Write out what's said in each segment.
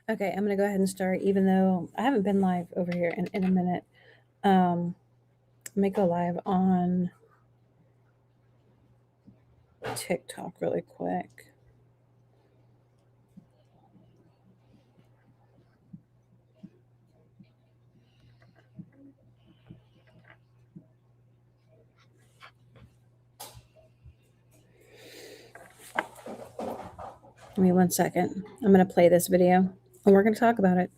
Okay, I'm gonna go ahead and start, even though I haven't been live over here in a minute. Let me go live on TikTok really quick. Give me 1 second. I'm gonna play this video and we're gonna talk about it.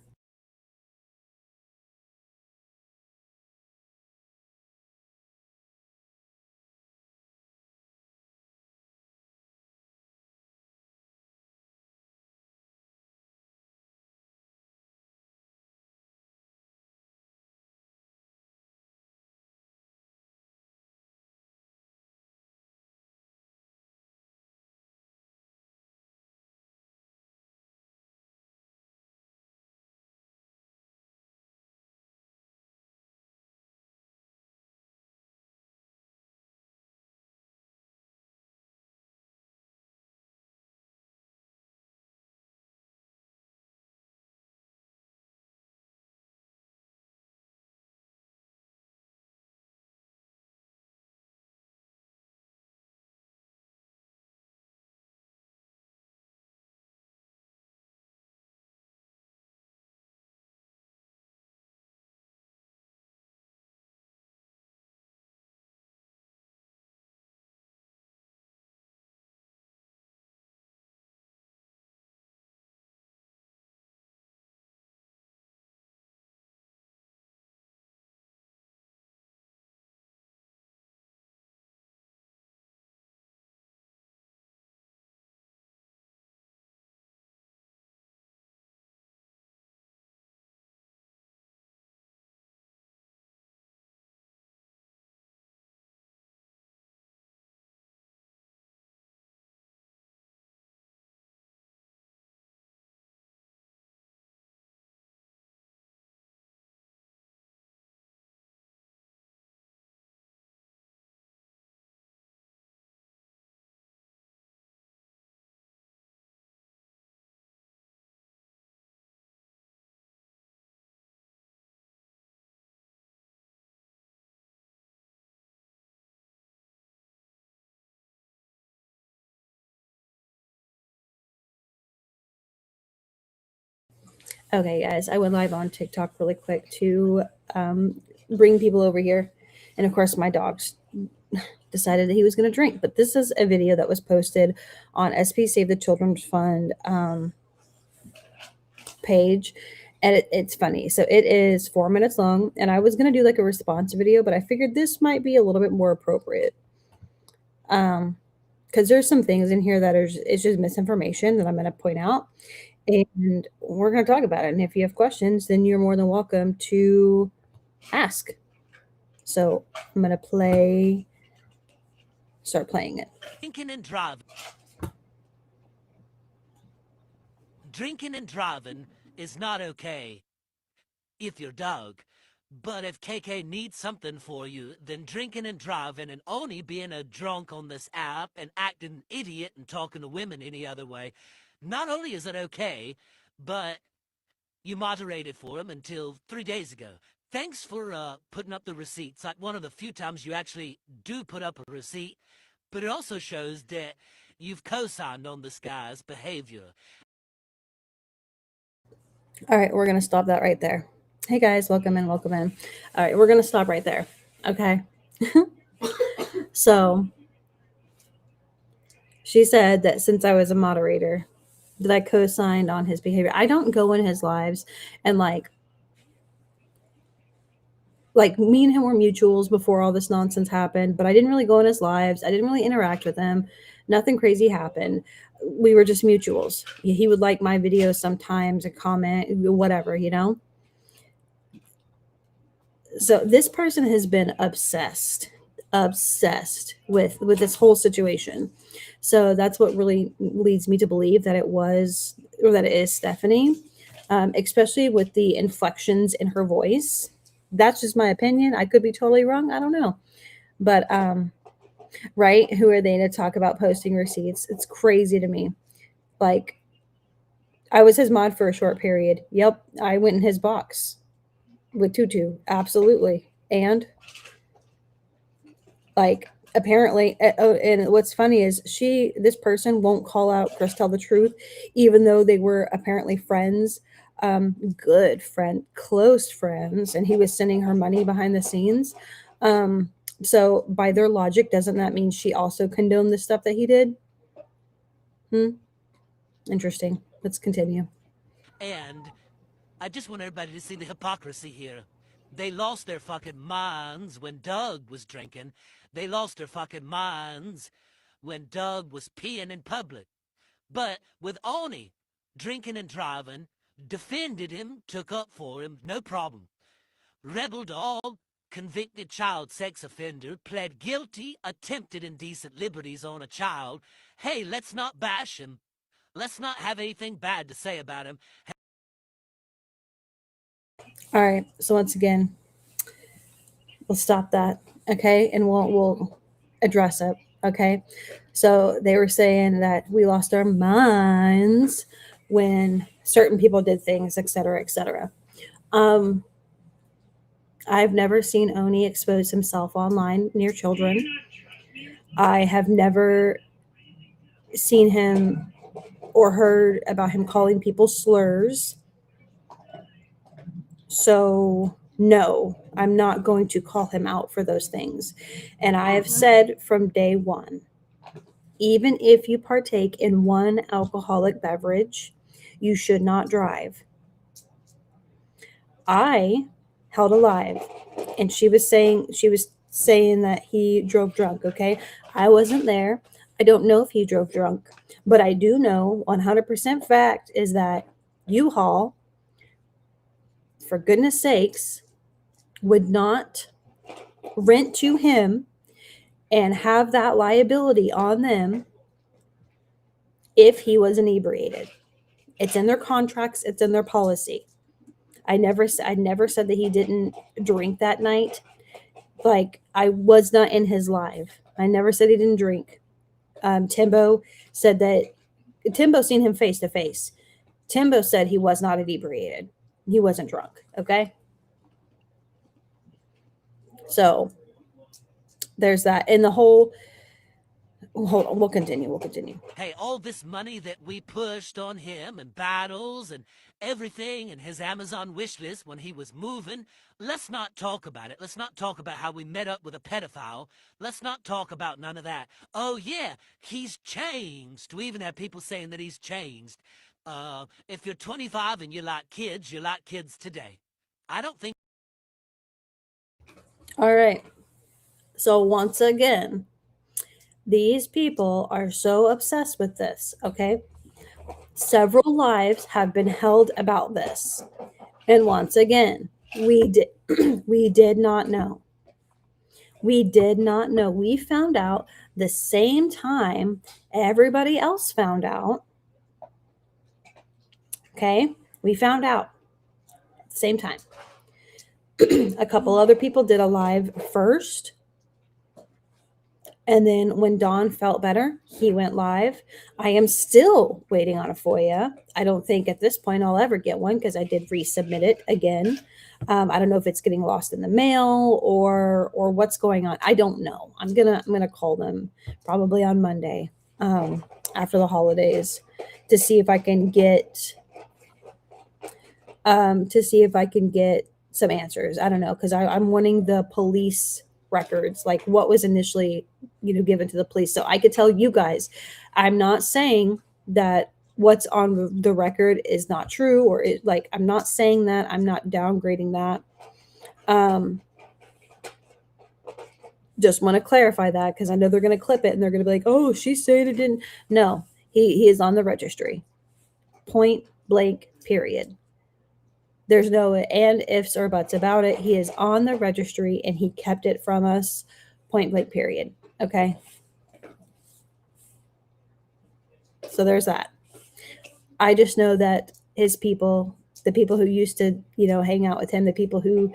Okay, guys, I went live on TikTok really quick to bring people over here. And of course, my dogs decided that he was going to drink. But this is a video that was posted on SP Save the Children's Fund page. And it's funny. So it is 4 minutes long. And I was going to do like a response video, but I figured this might be a little bit more appropriate. Because there's some things in here that it's just misinformation that I'm going to point out. And we're going to talk about it. And if you have questions, then you're more than welcome to ask. So I'm going to start playing it. Drinking and driving. Drinking and driving is not okay if you're Doug. But if KK needs something for you, then drinking and driving and only being a drunk on this app and acting an idiot and talking to women any other way, not only is it okay, but you moderated for him until 3 days ago. Thanks for putting up the receipts. Like one of the few times you actually do put up a receipt, but it also shows that you've co-signed on this guy's behavior. All right, we're going to stop that right there. Hey guys, welcome in, welcome in. All right, we're going to stop right there. Okay. So she said that since I was a moderator, that I co-signed on his behavior. I don't go in his lives and like me and him were mutuals before all this nonsense happened, but I didn't really go in his lives. I didn't really interact with him. Nothing crazy happened. We were just mutuals. He would like my videos sometimes and comment, whatever, So this person has been obsessed with this whole situation. So that's what really leads me to believe that it was, or that it is Stephanie, especially with the inflections in her voice. That's just my opinion. I could be totally wrong. I don't know. But right, who are they to talk about posting receipts? It's crazy to me. Like, I was his mod for a short period. Yep, I went in his box with Tutu. Absolutely. And like apparently oh, and what's funny is this person won't call out Chris Tell the Truth, even though they were apparently friends, good friend, close friends, and he was sending her money behind the scenes. um so by their logic, doesn't that mean she also condoned the stuff that he did? Hmm. Interesting. Let's continue. And I just want everybody to see the hypocrisy here. They lost their fucking minds when Doug was drinking. They lost their fucking minds when Doug was peeing in public. But with Oni drinking and driving, defended him, took up for him, no problem. Rebel Dog, convicted child sex offender, pled guilty, attempted indecent liberties on a child. Hey, let's not bash him. Let's not have anything bad to say about him. All right, so once again, we'll stop that, okay, and we'll address it, okay. So they were saying that we lost our minds when certain people did things, etc., etc. um I've never seen Oni expose himself online near children. I have never seen him or heard about him calling people slurs. So no, I'm not going to call him out for those things. And I have said from day one, even if you partake in one alcoholic beverage, you should not drive. I held alive, and she was saying that he drove drunk, okay? I wasn't there. I don't know if he drove drunk, but I do know 100% fact is that U-Haul, for goodness sakes, would not rent to him and have that liability on them if he was inebriated. It's in their contracts, it's in their policy. I never said that he didn't drink that night. Like, I was not in his live. I never said he didn't drink. Timbo said that Timbo seen him face to face. Timbo said he was not inebriated. He wasn't drunk. Okay. So there's that. And the whole, hold on, we'll continue. We'll continue. Hey, all this money that we pushed on him and battles and everything and his Amazon wish list when he was moving, let's not talk about it. Let's not talk about how we met up with a pedophile. Let's not talk about none of that. Oh, yeah, he's changed. We even have people saying that he's changed. If you're 25 and you like kids today. I don't think. All right. So once again, these people are so obsessed with this. Okay. Several lives have been held about this. And once again, we did we did not know. We did not know. We found out the same time everybody else found out. Okay? We found out same time. A couple other people did a live first. And then when Don felt better, he went live. I am still waiting on a FOIA. I don't think at this point I'll ever get one because I did resubmit it again. I don't know if it's getting lost in the mail or what's going on. I don't know. I'm gonna call them probably on Monday, after the holidays, to see if I can get some answers. I don't know, because I'm wanting the police records, like what was initially, given to the police, so I could tell you guys. I'm not saying that what's on the record is not true, or I'm not saying that. I'm not downgrading that. Um, just want to clarify that because I know they're going to clip it and they're going to be like, "Oh, she's saying it didn't." No, he is on the registry. Point blank. Period. There's no and ifs or buts about it. He is on the registry and he kept it from us. Point blank, period. Okay. So there's that. I just know that his people, the people who used to, hang out with him, the people who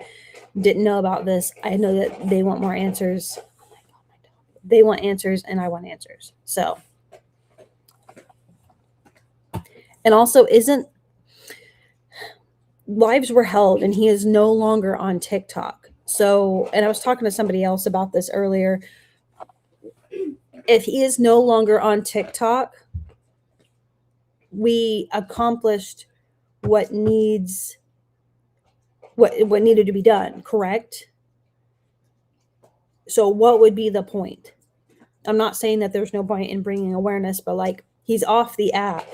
didn't know about this, I know that they want more answers. They want answers and I want answers. So, And also, isn't lives were held and he is no longer on TikTok. So, and I was talking to somebody else about this earlier. If he is no longer on TikTok, we accomplished what needs what needed to be done, correct? So what would be the point? I'm not saying that there's no point in bringing awareness, but like he's off the app.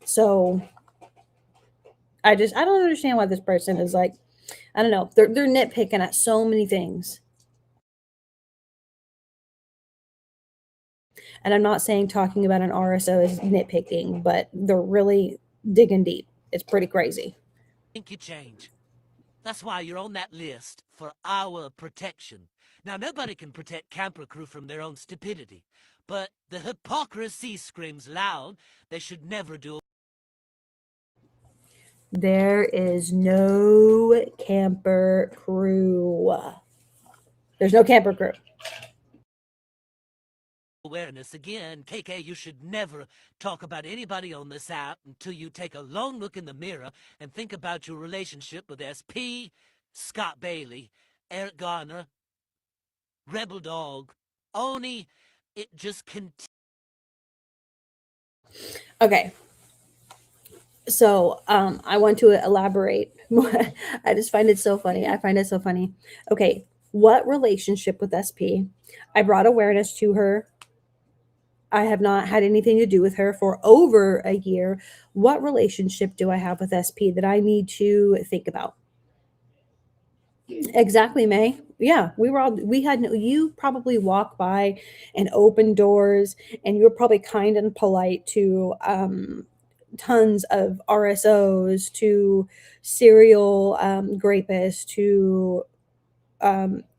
So I don't understand why this person is like, I don't know. They're nitpicking at so many things. And I'm not saying talking about an RSO is nitpicking, but they're really digging deep. It's pretty crazy. Think you change. That's why you're on that list for our protection. Now, nobody can protect camper crew from their own stupidity, but the hypocrisy screams loud. They should never do There is no camper crew. There's no camper crew. awareness again. KK, you should never talk about anybody on this app until you take a long look in the mirror and think about your relationship with SP, Scott Bailey, Eric Garner, Rebel Dog, Oni. It just continues. Okay. So I want to elaborate. I just find it so funny. I find it so funny. Okay. What relationship with SP? I brought awareness to her. I have not had anything to do with her for over a year. What relationship do I have with SP that I need to think about? Exactly, May. Yeah, we had no, you probably walk by and open doors, and you were probably kind and polite to tons of RSOs, to serial grapists, to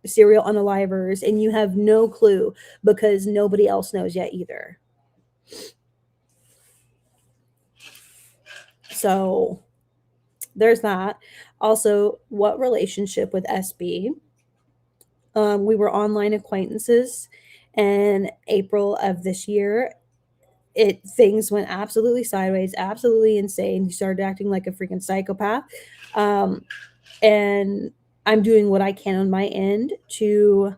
serial unalivers, and you have no clue because nobody else knows yet either. So there's that. Also, what relationship with SB? We were online acquaintances, and April of this year, it things went absolutely sideways, absolutely insane. He started acting like a freaking psychopath, um, and I'm doing what I can on my end to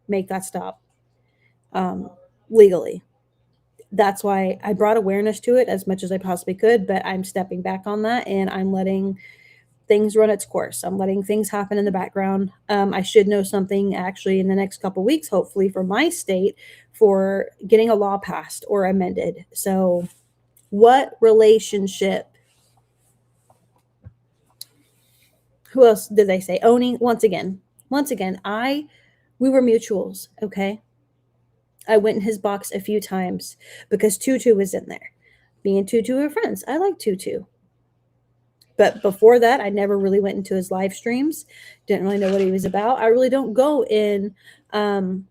make that stop um, legally. That's why I brought awareness to it as much as I possibly could, but I'm stepping back on that and I'm letting things run its course. I'm letting things happen in the background. I should know something actually in the next couple weeks, hopefully for my state, for getting a law passed or amended. So, what relationship? Who else did they say? Oni. Once again, we were mutuals. Okay, I went in his box a few times because Tutu was in there. Me and Tutu are friends. I like Tutu. But before that, I never really went into his live streams. Didn't really know what he was about. I really don't go in um,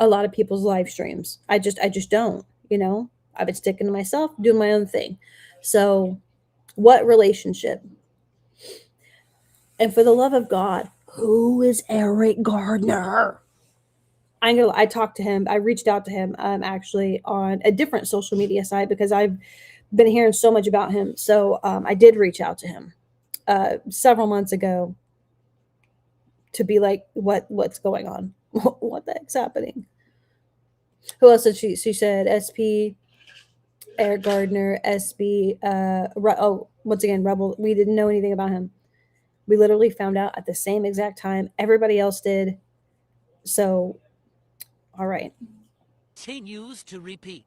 a lot of people's live streams. I just don't. You know, I've been sticking to myself, doing my own thing. So, what relationship? And for the love of God, who is Eric Gardner? I talked to him. I reached out to him actually on a different social media site because I've been hearing so much about him. So I did reach out to him several months ago to be like, what's going on? What the heck's happening? Who else did she said SP, Eric Gardner, SB, once again, Rebel. We didn't know anything about him. We literally found out at the same exact time everybody else did. So, all right. Continues to repeat.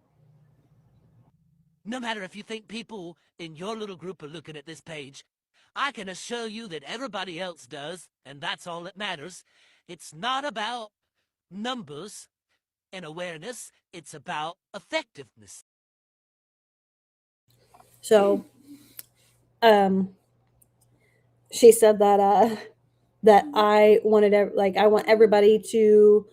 No matter if you think people in your little group are looking at this page, I can assure you that everybody else does, and that's all that matters. It's not about numbers and awareness, it's about effectiveness. So, um, she said that that I wanted like I want everybody to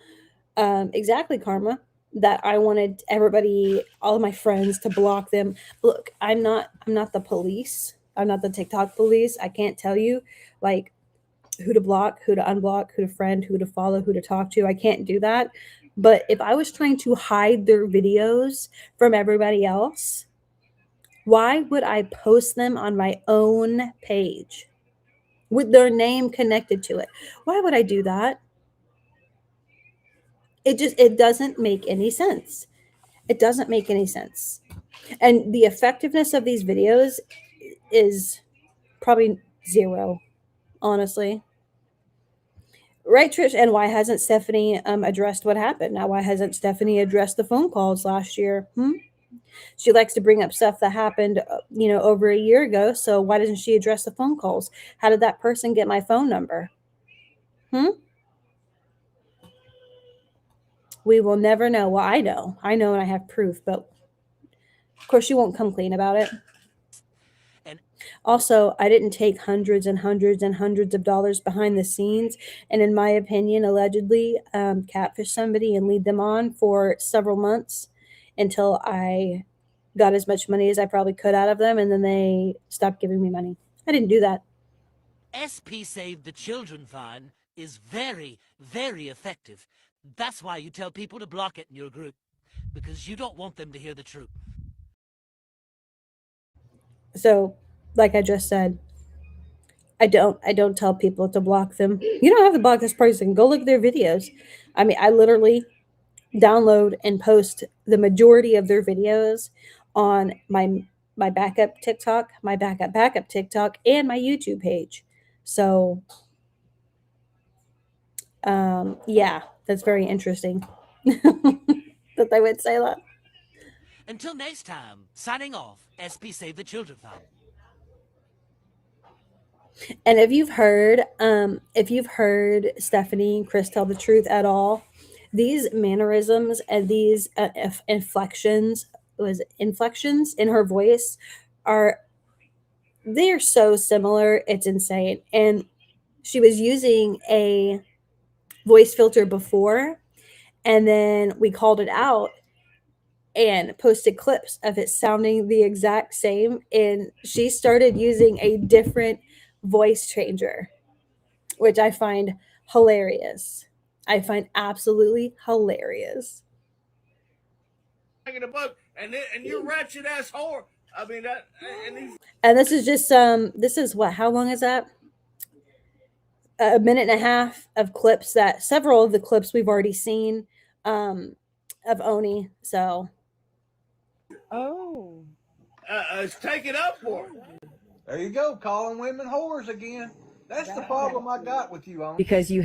exactly karma that I wanted everybody, all of my friends, to block them. Look, I'm not the police. I'm not the TikTok police. I can't tell you like who to block, who to unblock, who to friend, who to follow, who to talk to. I can't do that. But if I was trying to hide their videos from everybody else, Why would I post them on my own page with their name connected to it? Why would I do that? It doesn't make any sense. It doesn't make any sense. And the effectiveness of these videos is probably zero, honestly. Right, Trish? And why hasn't Stephanie addressed what happened? Now, why hasn't Stephanie addressed the phone calls last year? She likes to bring up stuff that happened, over a year ago. So why doesn't she address the phone calls? How did that person get my phone number? Hmm? We will never know. Well, I know. I know and I have proof, but of course she won't come clean about it. And Also, I didn't take hundreds and hundreds and hundreds of dollars behind the scenes, and in my opinion, allegedly catfish somebody and lead them on for several months until I got as much money as I probably could out of them, and then they stopped giving me money. I didn't do that. SP Save the Children Fund is very, very effective. That's why you tell people to block it in your group, because you don't want them to hear the truth. So, like I just said, I don't tell people to block them. You don't have to block this person. Go look at their videos. I mean, I literally download and post the majority of their videos on my backup TikTok, my backup TikTok, and my YouTube page. So, yeah, that's very interesting that they would say that. Until next time, signing off, SP Save the Children Fund. And if you've heard Stephanie and Chris tell the truth at all, these mannerisms and these inflections in her voice are they are so similar. It's insane. And she was using a voice filter before, and then we called it out and posted clips of it sounding the exact same. And she started using a different voice changer, which I find hilarious. I find absolutely hilarious. In a book, and you wretched ass whore. I mean that, and these. And this is just this is what, how long is that? A minute and a half of clips, that several of the clips we've already seen of Oni. So Oh. Take it up for her. There you go, calling women whores again. That's the problem I got with you, on. Because you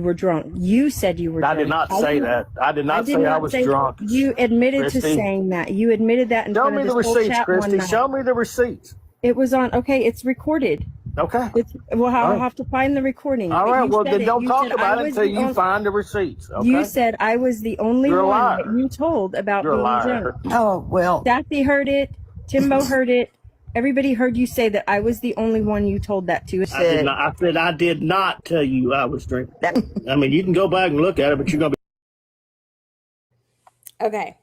were drunk. You said you were drunk. I did not say that. I did not say I was drunk. You admitted to Christy. saying that. You admitted that in Show front me of the this whole receipts, chat one Christy. night. Show me the receipts. It was on. Okay, it's recorded. Okay. I'll right. have to find the recording. All But right. you Well, said then don't You talk said about I it was until the you only- find the receipts. Okay. You said I was the only You're a one liar. that you told about You're a being liar. drunk. Oh, well, Sassy heard it. Timbo heard it. Everybody heard you say that I was the only one you told that to. I did not. I said I did not tell you I was drinking. that, I mean, you can go back and look at it, but you're gonna be. okay.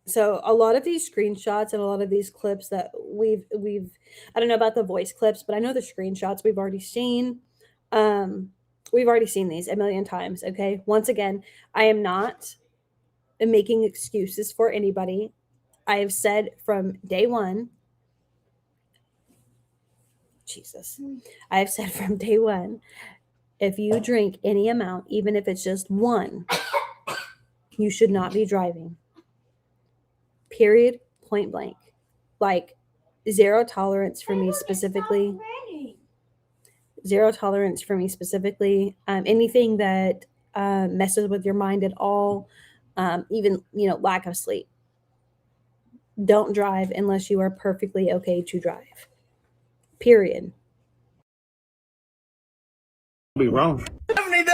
So a lot of these screenshots and a lot of these clips that we've I don't know about the voice clips, but I know the screenshots we've already seen. We've already seen these a million times. Okay. Once again, I am not making excuses for anybody. I have said from day one, Jesus, I have said from day one, if you drink any amount, even if it's just one, you should not be driving. Period. Point blank. Like, zero tolerance for me specifically. Zero tolerance for me specifically. Anything that messes with your mind at all, even lack of sleep. Don't drive unless you are perfectly okay to drive. Period. Be wrong. Stephanie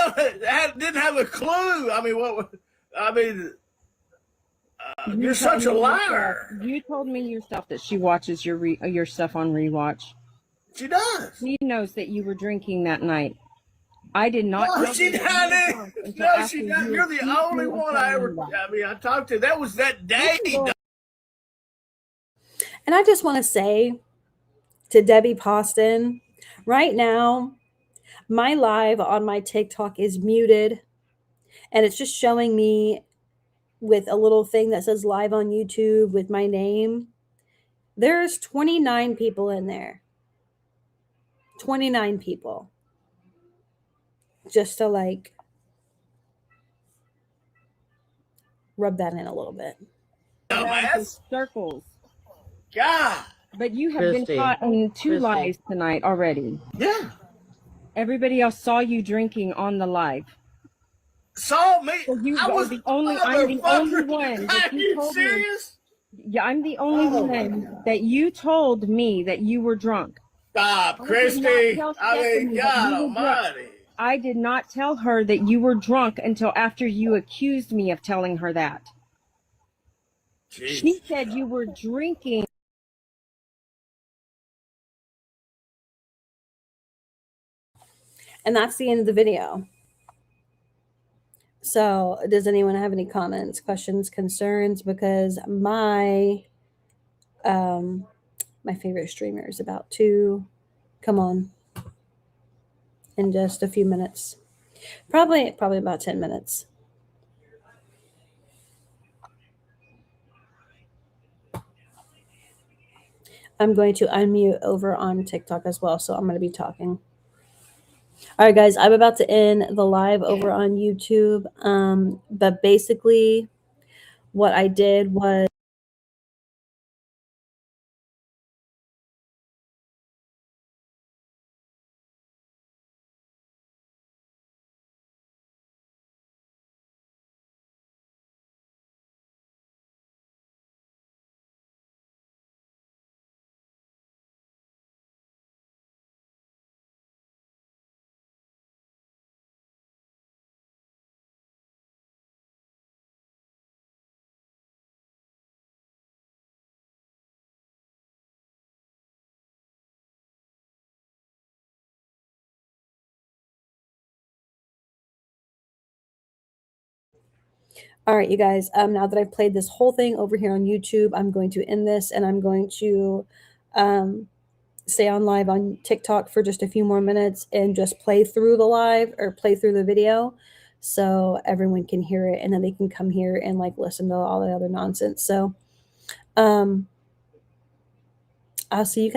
didn't have a clue. I mean, what? I mean, you're such a liar. You told me yourself that she watches your stuff on rewatch. She does. She knows that you were drinking that night. I did not. No, know she that you were doesn't. drunk until No, after she doesn't. you You're the accused only me of one I telling ever. her that. I mean, I talked to. That was that day. And I just want to say to Debbie Poston, right now, my live on my TikTok is muted, and it's just showing me with a little thing that says live on YouTube with my name. There's 29 people in there. 29 people. Just to like rub that in a little bit. Around in circles. God. But you have been caught in two lies tonight already. Yeah. Everybody else saw you drinking on the live. Saw me. So you I are was the only. I'm the only motherfucker. one that Are you you told me. serious? Yeah, I'm the only Oh, one that you told me that you were drunk. Stop, I did not Christy. tell I mean, Stephanie that God you were drunk. almighty. I did not tell her that you were drunk until after you accused me of telling her that. Jesus. She said you were drinking. And that's the end of the video. So, does anyone have any comments, questions, concerns? Because my favorite streamer is about to come on in just a few minutes. Probably about 10 minutes. I'm going to unmute over on TikTok as well, so I'm going to be talking. All right, guys, I'm about to end the live over on YouTube. But basically, what I did was all right, you guys. Now that I've played this whole thing over here on YouTube, I'm going to end this, and I'm going to stay on live on TikTok for just a few more minutes and just play through the live or play through the video, so everyone can hear it, and then they can come here and like listen to all the other nonsense. So, I'll see you guys.